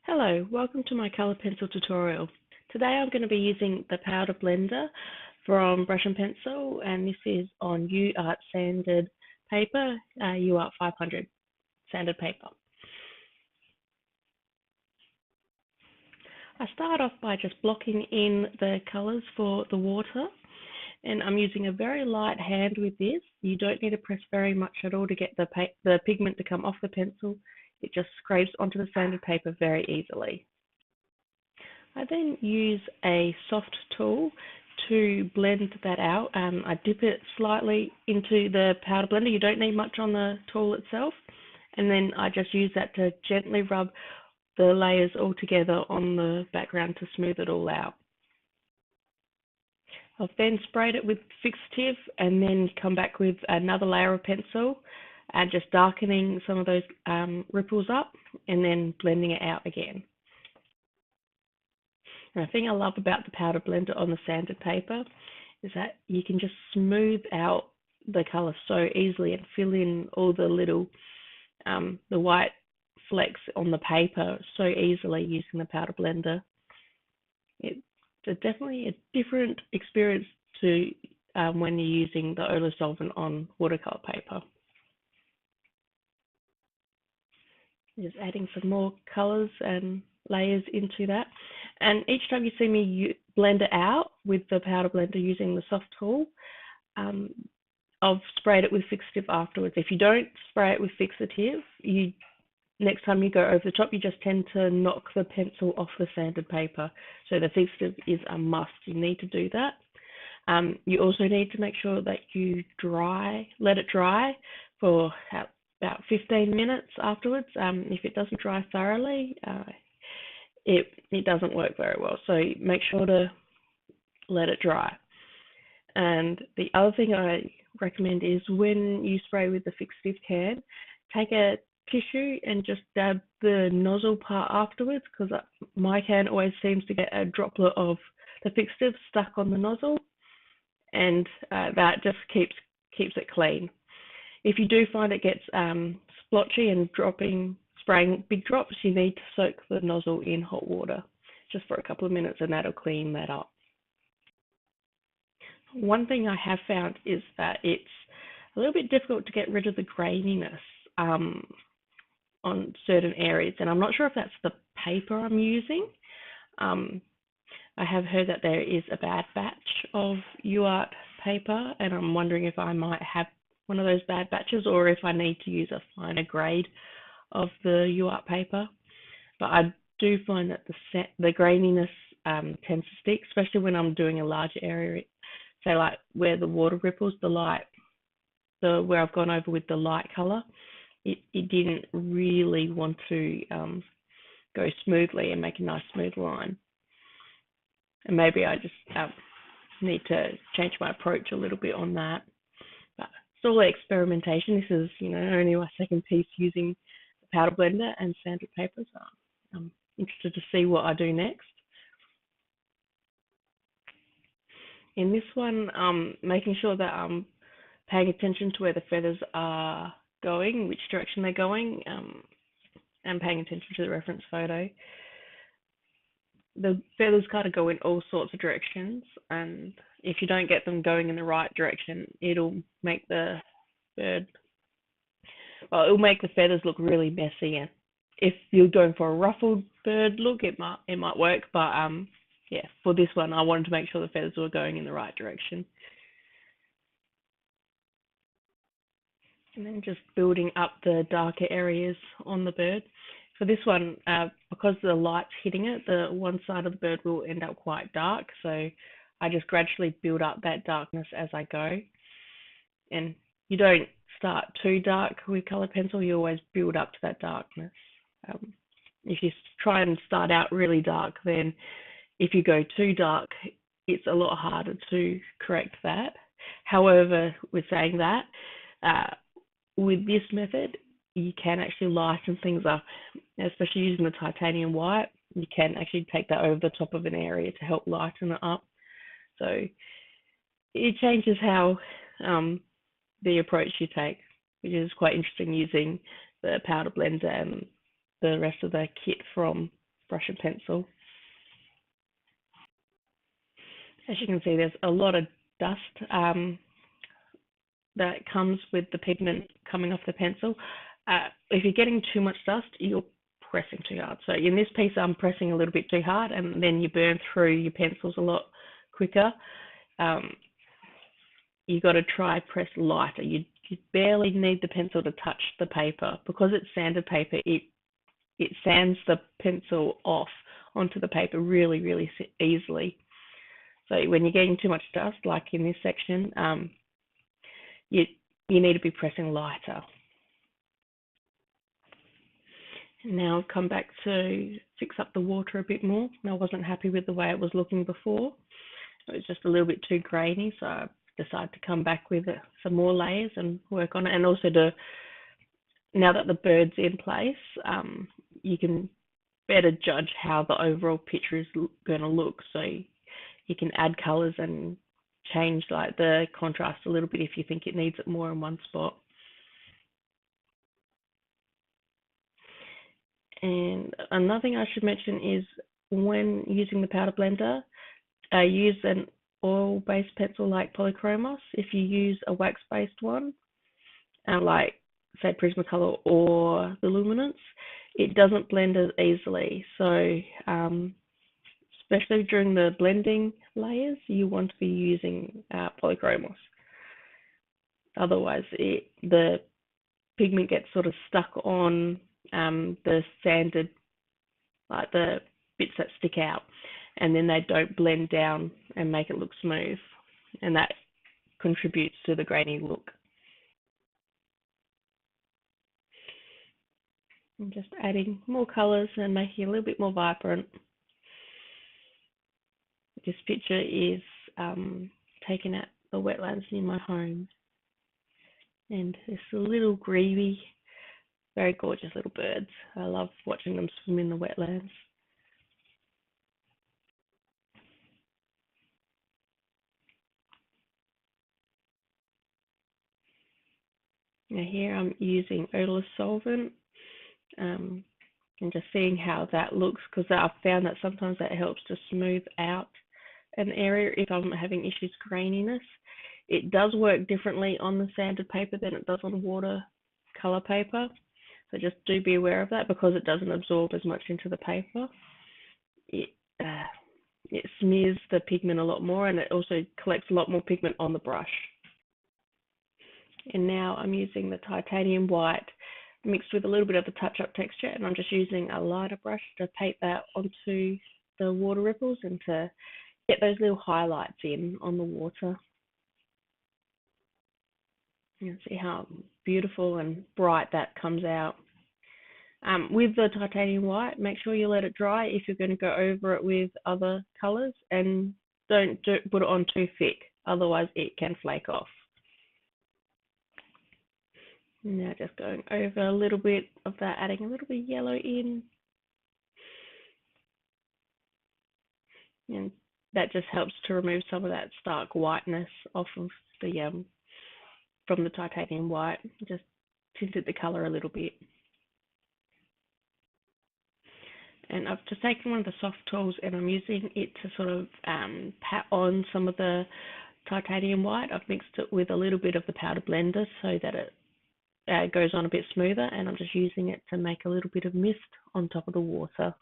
Hello, welcome to my colour pencil tutorial. Today I'm going to be using the powder blender from Brush and Pencil, and this is on UArt sanded paper, UArt 500 sanded paper. I start off by just blocking in the colours for the water, and I'm using a very light hand with this. You don't need to press very much at all to get the pigment to come off the pencil. It just scrapes onto the sanded paper very easily. I then use a soft tool to blend that out. I dip it slightly into the powder blender. You don't need much on the tool itself. And then I just use that to gently rub the layers all together on the background to smooth it all out. I've then sprayed it with fixative and then come back with another layer of pencil and just darkening some of those ripples up and then blending it out again. And the thing I love about the powder blender on the sanded paper is that you can just smooth out the colour so easily and fill in all the little, the white flecks on the paper so easily using the powder blender. It's definitely a different experience to when you're using the Ola solvent on watercolour paper. Just adding some more colours and layers into that. And each time you see me blend it out with the powder blender using the soft tool, I've sprayed it with fixative afterwards. If you don't spray it with fixative, next time you go over the top, you just tend to knock the pencil off the sanded paper. So the fixative is a must. You need to do that. You also need to make sure that you let it dry for about 15 minutes afterwards. If it doesn't dry thoroughly, it doesn't work very well. So make sure to let it dry. And the other thing I recommend is when you spray with the fixative can, take a tissue and just dab the nozzle part afterwards, because my can always seems to get a droplet of the fixative stuck on the nozzle, and that just keeps it clean. If you do find it gets splotchy and spraying big drops, you need to soak the nozzle in hot water just for a couple of minutes, and that'll clean that up. One thing I have found is that it's a little bit difficult to get rid of the graininess on certain areas, and I'm not sure if that's the paper I'm using. I have heard that there is a bad batch of UArt paper, and I'm wondering if I might have one of those bad batches or if I need to use a finer grade of the UArt paper. But I do find that the graininess tends to stick, especially when I'm doing a larger area, say like where the water ripples, where I've gone over with the light color. It didn't really want to go smoothly and make a nice smooth line. And maybe I just need to change my approach a little bit on that. But it's all experimentation. This is, only my second piece using the powder blender and sanded paper, so I'm interested to see what I do next. In this one, making sure that I'm paying attention to where the feathers are going, which direction they're going, and paying attention to the reference photo. The feathers kind of go in all sorts of directions, and if you don't get them going in the right direction, it'll make the feathers look really messy. And if you're going for a ruffled bird look, it might work, but yeah, for this one, I wanted to make sure the feathers were going in the right direction. And then just building up the darker areas on the bird. For this one, because the light's hitting it, the one side of the bird will end up quite dark. So I just gradually build up that darkness as I go. And you don't start too dark with colour pencil, you always build up to that darkness. If you try and start out really dark, then if you go too dark, it's a lot harder to correct that. However, with saying that, with this method, you can actually lighten things up, especially using the titanium white. You can actually take that over the top of an area to help lighten it up. So it changes how the approach you take, which is quite interesting using the powder blender and the rest of the kit from brush and pencil. As you can see, there's a lot of dust that comes with the pigment coming off the pencil. If you're getting too much dust, you're pressing too hard. So in this piece, I'm pressing a little bit too hard, and then you burn through your pencils a lot quicker. You got to try press lighter. You barely need the pencil to touch the paper. Because it's sanded paper, it sands the pencil off onto the paper really, really easily. So when you're getting too much dust, like in this section, you need to be pressing lighter. Now I've come back to fix up the water a bit more. I wasn't happy with the way it was looking before. It was just a little bit too grainy, so I decided to come back with some more layers and work on it. And also, now that the bird's in place, you can better judge how the overall picture is going to look. So you can add colours and change like the contrast a little bit if you think it needs it more in one spot. And another thing I should mention is when using the powder blender, use an oil-based pencil like Polychromos. If you use a wax-based one, like say Prismacolor or the Luminance, it doesn't blend as easily. So especially during the blending layers, you want to be using Polychromos. Otherwise, the pigment gets sort of stuck on the sanded, like the bits that stick out, and then they don't blend down and make it look smooth, and that contributes to the grainy look. I'm just adding more colours and making it a little bit more vibrant. This picture is taken at the wetlands near my home, and there's a little greeby, very gorgeous little birds. I love watching them swim in the wetlands. Now here I'm using odorless solvent and just seeing how that looks, because I've found that sometimes that helps to smooth out an area if I'm having issues graininess. It does work differently on the sanded paper than it does on watercolor paper. So just do be aware of that, because it doesn't absorb as much into the paper. It smears the pigment a lot more, and it also collects a lot more pigment on the brush. And now I'm using the titanium white mixed with a little bit of the touch-up texture, and I'm just using a lighter brush to paint that onto the water ripples and to get those little highlights in on the water. You can see how beautiful and bright that comes out. With the titanium white, make sure you let it dry if you're going to go over it with other colours, and don't put it on too thick, otherwise it can flake off. Now just going over a little bit of that, adding a little bit of yellow in. And that just helps to remove some of that stark whiteness off of the from the titanium white. Just tinted the colour a little bit. And I've just taken one of the soft tools and I'm using it to sort of pat on some of the titanium white. I've mixed it with a little bit of the powder blender so that it goes on a bit smoother, and I'm just using it to make a little bit of mist on top of the water.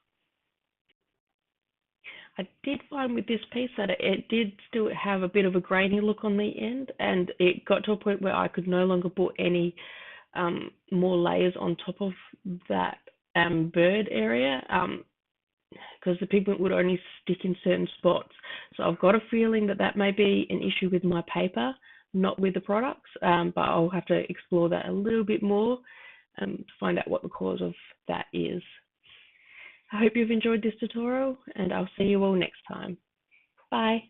I did find with this piece that it did still have a bit of a grainy look on the end, and it got to a point where I could no longer put any more layers on top of that bird area, because the pigment would only stick in certain spots. So I've got a feeling that may be an issue with my paper, not with the products, but I'll have to explore that a little bit more to find out what the cause of that is. I hope you've enjoyed this tutorial, and I'll see you all next time. Bye.